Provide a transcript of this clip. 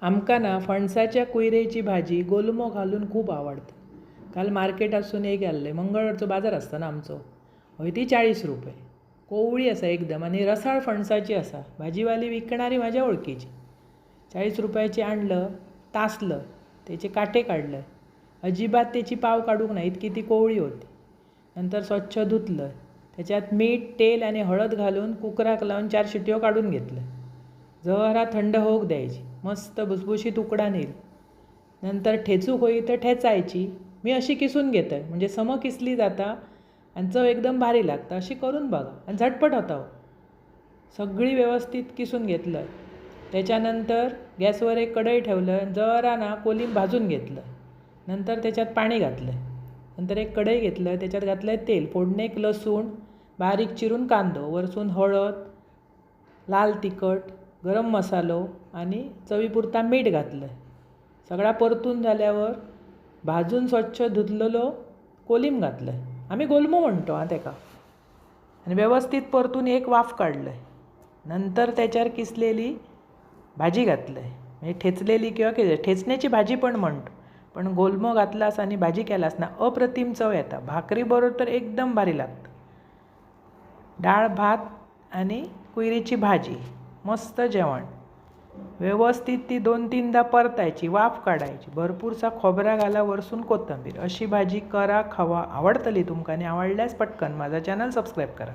आमकां ना फणसाच्या कुयरेची भाजी गोलमो घालून खूब आवडटा. काल मार्केटासून एक गेल्ले, मंगळवारचो बाजार आसता ना आमचो. हय ती 40 रुपये. कोवळी आसा एकदम आनी रसाळ फणसाची आसा. भाजीवाली विकणारी म्हाज्या वळखीची. 40 रुपयाची आणलं, तासलं, तेचे कांटे काडले. अजिबात तेची पाव काडूंक ना इतकी ती कोवळी होती. नंतर स्वच्छ धुतलं. त्याच्यात मीठ, तेल आणि हळद घालून कुकराक लावून 4 शिट्यो काढून घेतल्या. जरा थंड होऊक द्यायची. मस्त भुसभुशीत उकडान येईल. नंतर ठेचूक होई तर ठेचायची. मी अशी किसून घेतय म्हणजे सम किसली जाता आणि चव एकदम भारी लागता. अशी करून बघा आणि झटपट होता हो. सगळी व्यवस्थित किसून घेतलं. त्याच्यानंतर गॅसवर एक कढई ठेवलं, जरा ना कोलीम भाजून घेतलं. नंतर त्याच्यात पाणी घातलं. नंतर एक कढई घेतलं, त्याच्यात घातलं तेल, फोडणीक लसूण, बारीक चिरून कांदो, वरसून हळद, लाल तिखट, गरम मसालो आणि चवीपुरता मीठ घातलं. सगळा परतून झाल्यावर भाजून स्वच्छ धुतलेलो कोलीम घातलं. आम्ही गोलमो म्हणतो तेका. आणि व्यवस्थित परतून एक वाफ काढलं. नंतर त्याच्यावर किसलेली भाजी घातलं. म्हणजे ठेचलेली किंवा ठेचण्याची भाजी पण म्हणतो. पण गोलमो घातलास आणि भाजी केलास ना अप्रतिम चव येता. भाकरी बरोबर तर एकदम भारी लागतं. डाळ भात आणि कुयरीची भाजी, मस्त जेवण. व्यवस्थित ती 2-3दा परतायची, वाफ काढायची, भरपूरसा खोबरा घाला, वरसून कोथिंबीर. अशी भाजी करा, खावा. आवडतली तुमका आणि आवडल्यास पटकन माझा चॅनल सबस्क्राईब करा.